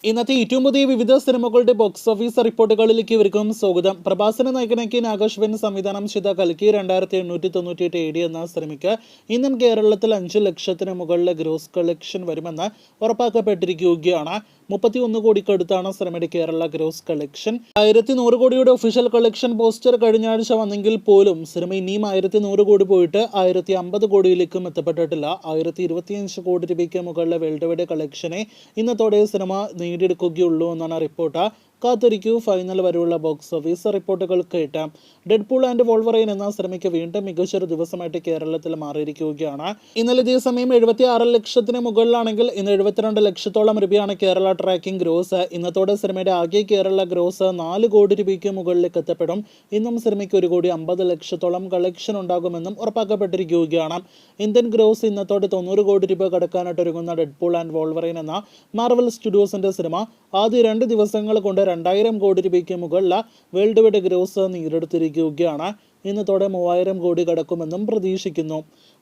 ഇന്നത്തെ ഏറ്റവും പുതിയ വിവിധ സിനിമകളുടെ ബോക്സ് ഓഫീസ് റിപ്പോർട്ടുകളിലേക്ക് ഇവർക്കും സ്വാഗതം. പ്രഭാസന നായകനാക്കി നാഗശ്വൻ സംവിധാനം ചെയ്ത കൽക്കി 2898 AD എന്ന സിനിമയ്ക്ക് ഇന്നും കേരളത്തിൽ 5 ലക്ഷത്തിന് മുകളിലെ ഗ്രോസ് കളക്ഷൻ വരുമെന്ന് ഉറപ്പാക്കപ്പെട്ടിരിക്കുകയാണ്. 31 കോടിക്കടുത്താണ് സിനിമയുടെ കേരള ഗ്രോസ് കളക്ഷൻ. 1100 കോടിയുടെ ഒഫീഷ്യൽ കളക്ഷൻ പോസ്റ്റർ കഴിഞ്ഞ ആഴ്ച വന്നെങ്കിൽ പോലും സിനിമ ഇനിയും 1100 കോടി പോയിട്ട് 1050 കോടിയിലേക്കും എത്തപ്പെട്ടിട്ടില്ല. 1025 കോടി രൂപയ്ക്ക് മുകളിലെ വേൾഡ് വൈഡ് കളക്ഷനെ ഇന്നത്തോടെ സിനിമ നേടിയെടുക്കുകയുള്ളൂ എന്നാണ് റിപ്പോർട്ട്. കാത്തിരിക്കൂ, ഫൈനൽ വരെയുള്ള ബോക്സ് ഓഫീസ് റിപ്പോർട്ടുകൾ കേട്ടാം. ഡെഡ്പൂൾ ആൻഡ് വോൾവറൈൻ എന്ന സിനിമയ്ക്ക് വീണ്ടും മികച്ചൊരു ദിവസമായിട്ട് കേരളത്തിൽ മാറിയിരിക്കുകയാണ്. ഇന്നലെ ഇതേ സമയം 76 ലക്ഷത്തിന് മുകളിലാണെങ്കിൽ ഇന്ന് 72 ലക്ഷത്തോളം രൂപയാണ് കേരള ട്രാക്കിംഗ് ഗ്രോസ്. ഇന്നത്തോടെ സിനിമയുടെ ആകെ കേരള ഗ്രോസ് 4 കോടി രൂപയ്ക്ക് മുകളിലേക്ക് എത്തപ്പെടും. ഇന്നും സിനിമയ്ക്ക് 1,50 ലക്ഷത്തോളം കളക്ഷൻ ഉണ്ടാകുമെന്നും ഉറപ്പാക്കപ്പെട്ടിരിക്കുകയാണ്. ഇന്ത്യൻ ഗ്രോസ് ഇന്നത്തോടെ 90 കോടി രൂപ കടക്കാനായിട്ട് ഒരുങ്ങുന്ന ഡെഡ്പൂൾ ആൻഡ് വോൾവറൈൻ എന്ന മാർവൽ സ്റ്റുഡിയോസിന്റെ സിനിമ ആദ്യ 2 ദിവസങ്ങൾ കൊണ്ട് 2000 കോടി രൂപയ്ക്ക് മുകളിൽ വേൾഡ് വൈഡ് ഗ്രോസ് നേടിയെടുത്തിരിക്കുകയാണ്. ഇന്നത്തോടെ 3000 കോടി കടക്കുമെന്നും പ്രതീക്ഷിക്കുന്നു.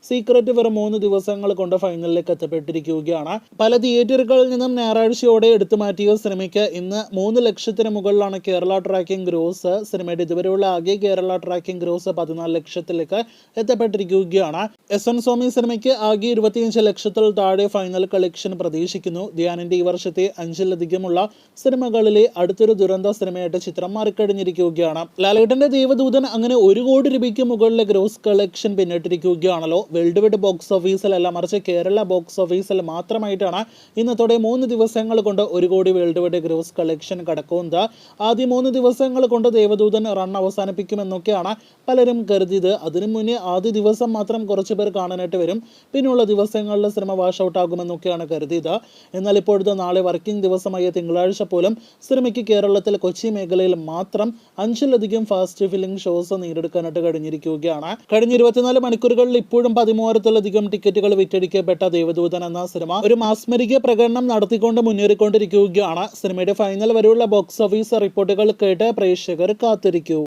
സീക്രട്ട് വെറും 3 ദിവസങ്ങൾ കൊണ്ട് ഫൈനലിലേക്ക് എത്തപ്പെട്ടിരിക്കുകയാണ്. പല തിയേറ്ററുകളിൽ നിന്നും ഞായറാഴ്ചയോടെ എടുത്തു മാറ്റിയ സിനിമയ്ക്ക് ഇന്ന് 3 ലക്ഷത്തിന് മുകളിലാണ് കേരള ട്രാക്കിംഗ് ഗ്രോസ്. സിനിമയുടെ ഇതുവരെയുള്ള ആകെ കേരള ട്രാക്കിംഗ് ഗ്രോസ് 14 ലക്ഷത്തിലേക്ക് എത്തപ്പെട്ടിരിക്കുകയാണ്. എൻ സ്വാമി സിനിമയ്ക്ക് ആകെ 25 ലക്ഷത്തിൽ താഴെ ഫൈനൽ കളക്ഷൻ പ്രതീക്ഷിക്കുന്നു. ധ്യാനിന്റെ ഈ വർഷത്തെ 5-ലധികമുള്ള സിനിമകളിലെ അടുത്തൊരു ദുരന്ത സിനിമയായിട്ട് ചിത്രം മാറിക്കഴിഞ്ഞിരിക്കുകയാണ്. ലാലേട്ടന്റെ ദേവദൂതൻ അങ്ങനെ 1 കോടി രൂപയ്ക്ക് മുകളിലെ ഗ്രോസ് കളക്ഷൻ പിന്നിട്ടിരിക്കുകയാണല്ലോ. വേൾഡ് വൈഡ് ബോക്സ് ഓഫീസിലല്ല, മറിച്ച് കേരള ബോക്സ് ഓഫീസിൽ മാത്രമായിട്ടാണ് ഇന്നത്തോടെ 3 ദിവസങ്ങൾ കൊണ്ട് 1 കോടി വേൾഡ് വൈഡ് ഗ്രോസ് കളക്ഷൻ കടക്കുന്നത്. ആദ്യ 3 ദിവസങ്ങൾ കൊണ്ട് ദേവദൂതൻ റൺ അവസാനിപ്പിക്കുമെന്നൊക്കെയാണ് പലരും കരുതിയത്. അതിനു മുന്നേ ആദ്യ ദിവസം മാത്രം കുറച്ച് പേർ കാണാനായിട്ട് വരും. പിന്നെയുള്ള ദിവസങ്ങളിൽ സിനിമ വാഷ് ഔട്ട് ആകുമെന്നൊക്കെയാണ് കരുതിയത്. എന്നാൽ ഇപ്പോഴത്തെ നാളെ വർക്കിംഗ് ദിവസമായ തിങ്കളാഴ്ച പോലും സിനിമയ്ക്ക് കേരളത്തിൽ കൊച്ചി മേഖലയിൽ മാത്രം 5-ലധികം ഫാസ്റ്റ് ഫില്ലിംഗ് ഷോസ് നേടിയെടുക്കാനായിട്ട് കഴിഞ്ഞിരിക്കുകയാണ്. കഴിഞ്ഞ 24 മണിക്കൂറുകളിൽ ഇപ്പോഴും 13,000-ലധികം ടിക്കറ്റുകൾ വിറ്റഴിക്കപ്പെട്ട ദേവദൂതൻ എന്ന സിനിമ ഒരു മാസ്മരിക പ്രകടനം നടത്തിക്കൊണ്ട് മുന്നേറിക്കൊണ്ടിരിക്കുകയാണ്. സിനിമയുടെ ഫൈനൽ വരെയുള്ള ബോക്സ് ഓഫീസ് റിപ്പോർട്ടുകൾ കേട്ട് പ്രേക്ഷകർ കാത്തിരിക്കൂ.